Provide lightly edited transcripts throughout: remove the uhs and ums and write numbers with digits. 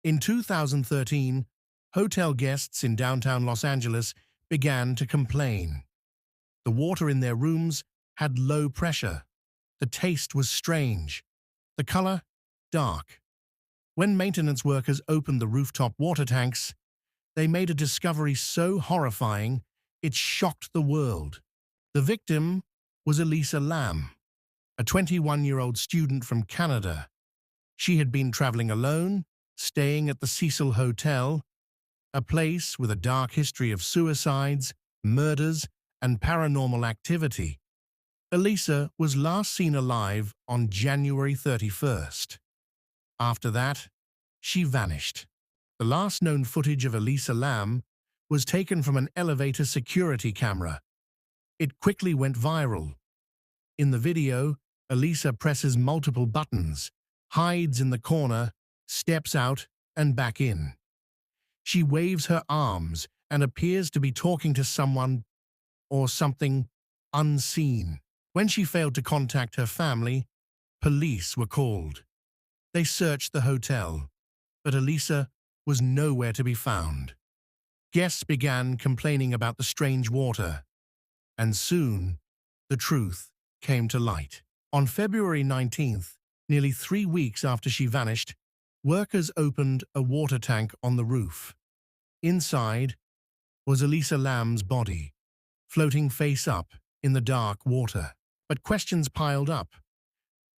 In 2013, hotel guests in downtown Los Angeles began to complain. The water in their rooms had low pressure. The taste was strange. The color, dark. When maintenance workers opened the rooftop water tanks, they made a discovery so horrifying it shocked the world. The victim was Elisa Lam, a 21-year-old student from Canada. She had been traveling alone, staying at the Cecil Hotel, a place with a dark history of suicides, murders, and paranormal activity. Elisa was last seen alive on January 31st. After that, she vanished. The last known footage of Elisa Lam was taken from an elevator security camera. It quickly went viral. In the video, Elisa presses multiple buttons, hides in the corner, steps out, and back in. She waves her arms and appears to be talking to someone or something unseen. When she failed to contact her family, police were called. They searched the hotel, but Elisa was nowhere to be found. Guests began complaining about the strange water, and soon the truth came to light. On February 19th, nearly 3 weeks after she vanished, workers opened a water tank on the roof. Inside was Elisa Lam's body, floating face up in the dark water. But questions piled up.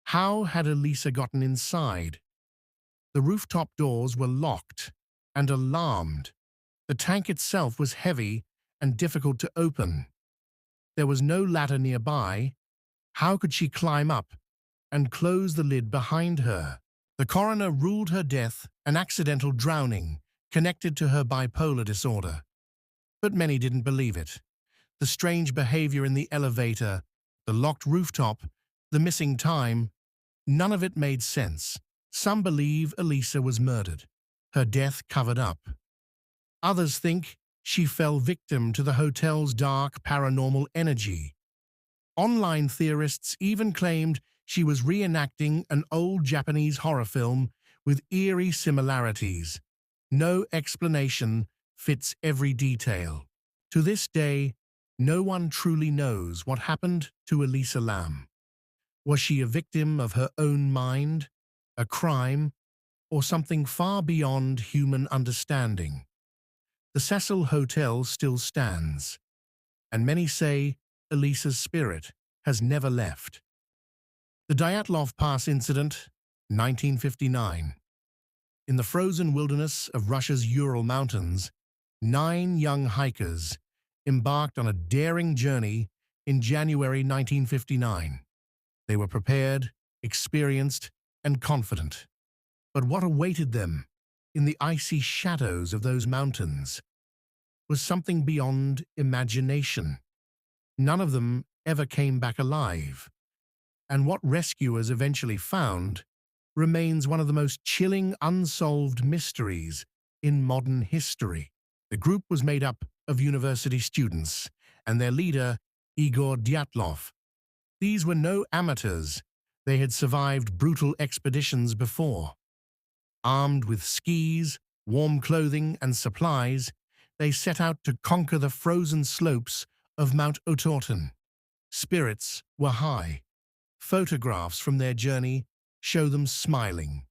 How had Elisa gotten inside? The rooftop doors were locked and alarmed. The tank itself was heavy and difficult to open. There was no ladder nearby. How could she climb up and close the lid behind her? The coroner ruled her death an accidental drowning connected to her bipolar disorder. But many didn't believe it. The strange behavior in the elevator, the locked rooftop, the missing time, none of it made sense. Some believe Elisa was murdered, her death covered up. Others think she fell victim to the hotel's dark paranormal energy. Online theorists even claimed she was reenacting an old Japanese horror film with eerie similarities. No explanation fits every detail. To this day, no one truly knows what happened to Elisa Lam. Was she a victim of her own mind, a crime, or something far beyond human understanding? The Cecil Hotel still stands, and many say Elisa's spirit has never left. The Dyatlov Pass Incident, 1959. In the frozen wilderness of Russia's Ural Mountains, 9 young hikers embarked on a daring journey in January 1959. They were prepared, experienced, and confident. But what awaited them in the icy shadows of those mountains was something beyond imagination. None of them ever came back alive, and what rescuers eventually found remains one of the most chilling unsolved mysteries in modern history. The group was made up of university students and their leader, Igor Dyatlov. These were no amateurs. They had survived brutal expeditions before. Armed with skis, warm clothing, and supplies, they set out to conquer the frozen slopes of Mount Otorten. Spirits were high. Photographs from their journey show them smiling,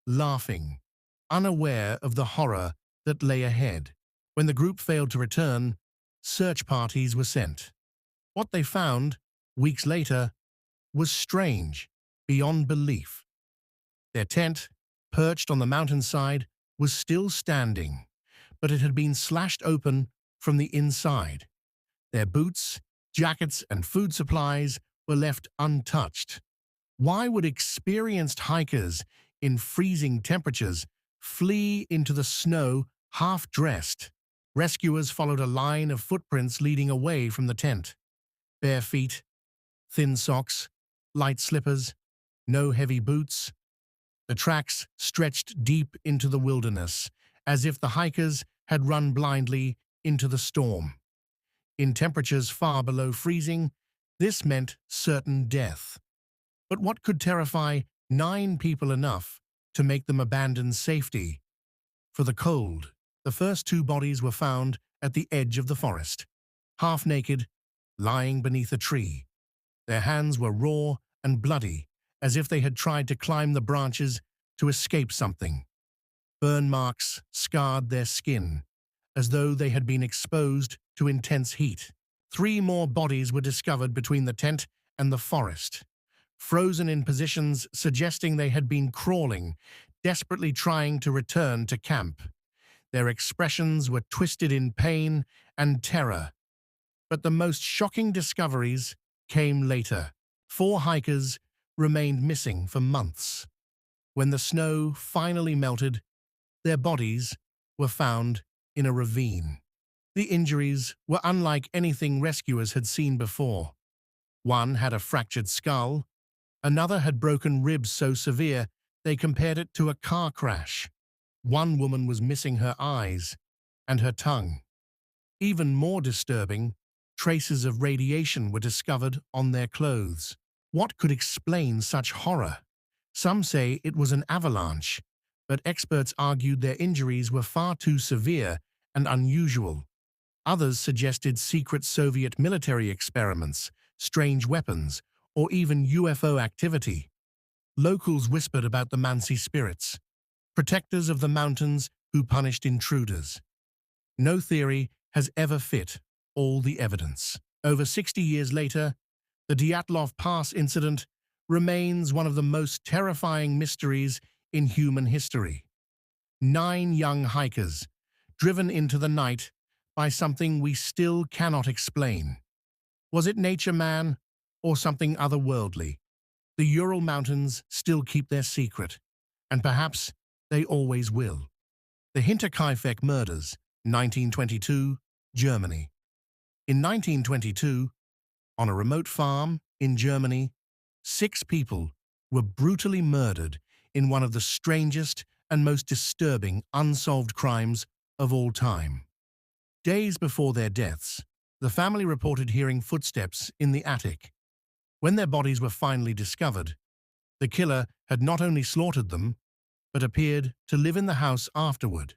laughing, unaware of the horror that lay ahead. When the group failed to return, search parties were sent. What they found, weeks later, was strange, beyond belief. Their tent, perched on the mountainside, was still standing, but it had been slashed open from the inside. Their boots, jackets, and food supplies were left untouched. Why would experienced hikers in freezing temperatures flee into the snow half-dressed? Rescuers followed a line of footprints leading away from the tent. Bare feet, thin socks, light slippers, no heavy boots. The tracks stretched deep into the wilderness, as if the hikers had run blindly into the storm. In temperatures far below freezing, this meant certain death. But what could terrify 9 people enough to make them abandon safety? for the cold. The first two bodies were found at the edge of the forest, half naked, lying beneath a tree. Their hands were raw and bloody, as if they had tried to climb the branches to escape something. Burn marks scarred their skin, as though they had been exposed to intense heat. Three more bodies were discovered between the tent and the forest, frozen in positions suggesting they had been crawling, desperately trying to return to camp. Their expressions were twisted in pain and terror. But the most shocking discoveries came later. 4 hikers remained missing for months. When the snow finally melted, their bodies were found in a ravine. The injuries were unlike anything rescuers had seen before. One had a fractured skull, another had broken ribs so severe they compared it to a car crash. One woman was missing her eyes and her tongue. Even more disturbing, traces of radiation were discovered on their clothes. What could explain such horror? Some say it was an avalanche, but experts argued their injuries were far too severe and unusual. Others suggested secret Soviet military experiments, strange weapons, or even UFO activity. Locals whispered about the Mansi spirits, protectors of the mountains who punished intruders. No theory has ever fit all the evidence. Over 60 years later, the Dyatlov Pass Incident remains one of the most terrifying mysteries in human history. 9 young hikers, driven into the night by something we still cannot explain. Was it nature, man, or something otherworldly? The Ural Mountains still keep their secret, and perhaps they always will. The Hinterkaifeck Murders, 1922, Germany. In 1922, on a remote farm in Germany, 6 people were brutally murdered in one of the strangest and most disturbing unsolved crimes of all time. Days before their deaths, the family reported hearing footsteps in the attic. When their bodies were finally discovered, the killer had not only slaughtered them, but appeared to live in the house afterward.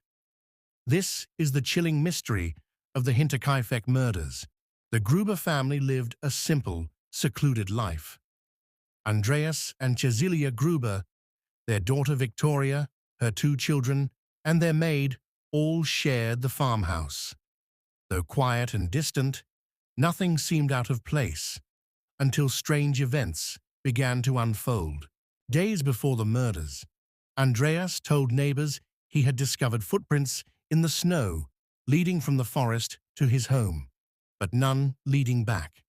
This is the chilling mystery of the Hinterkaifeck Murders. The Gruber family lived a simple, secluded life. Andreas and Cecilia Gruber, their daughter Victoria, her 2 children, and their maid all shared the farmhouse. Though quiet and distant, nothing seemed out of place until strange events began to unfold. Days before the murders, Andreas told neighbors he had discovered footprints in the snow leading from the forest to his home, but none leading back.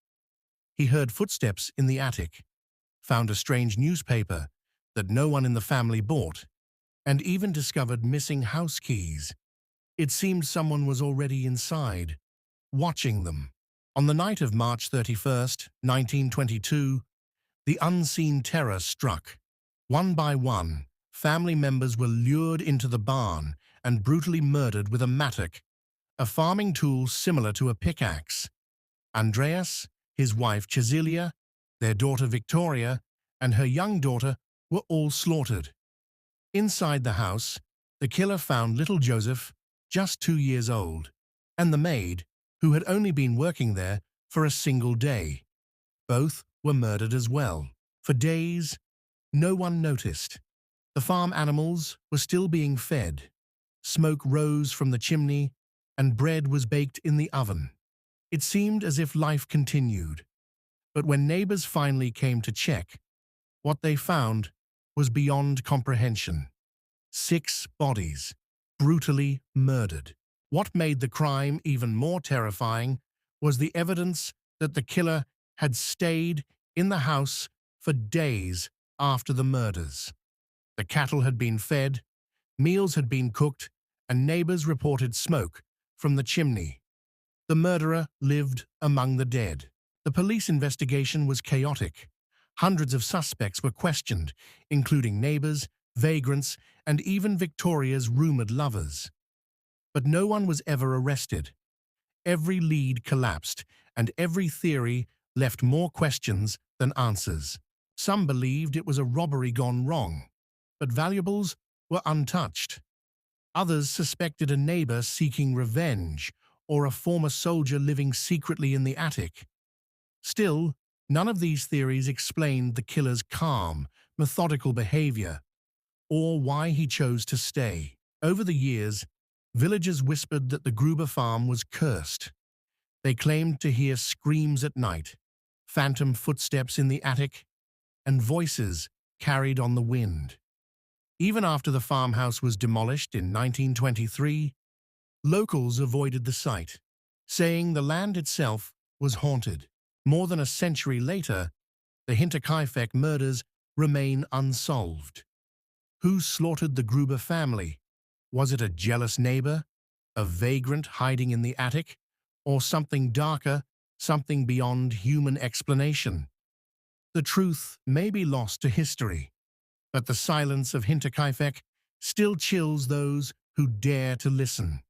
He heard footsteps in the attic, found a strange newspaper that no one in the family bought, and even discovered missing house keys. It seemed someone was already inside, watching them. On the night of March 31st, 1922, the unseen terror struck. One by one, family members were lured into the barn and brutally murdered with a mattock, a farming tool similar to a pickaxe. Andreas, his wife Cecilia, their daughter Victoria, and her young daughter were all slaughtered. Inside the house, the killer found little Joseph, just 2 years old, and the maid, who had only been working there for a single day. Both were murdered as well. For days, no one noticed. The farm animals were still being fed. Smoke rose from the chimney, and bread was baked in the oven. It seemed as if life continued. But when neighbors finally came to check, what they found was beyond comprehension. 6 bodies, brutally murdered. What made the crime even more terrifying was the evidence that the killer had stayed in the house for days after the murders. The cattle had been fed, meals had been cooked, and neighbors reported smoke from the chimney. The murderer lived among the dead. The police investigation was chaotic. Hundreds of suspects were questioned, including neighbors, vagrants, and even Victoria's rumored lovers. But no one was ever arrested. Every lead collapsed, and every theory left more questions than answers. Some believed it was a robbery gone wrong, but valuables were untouched. Others suspected a neighbor seeking revenge or a former soldier living secretly in the attic. Still, none of these theories explained the killer's calm, methodical behavior or why he chose to stay. Over the years, villagers whispered that the Gruber farm was cursed. They claimed to hear screams at night, phantom footsteps in the attic, and voices carried on the wind. Even after the farmhouse was demolished in 1923, locals avoided the site, saying the land itself was haunted. More than a century later, the Hinterkaifeck murders remain unsolved. Who slaughtered the Gruber family? Was it a jealous neighbor, a vagrant hiding in the attic, or something darker, something beyond human explanation? The truth may be lost to history, but the silence of Hinterkaifeck still chills those who dare to listen.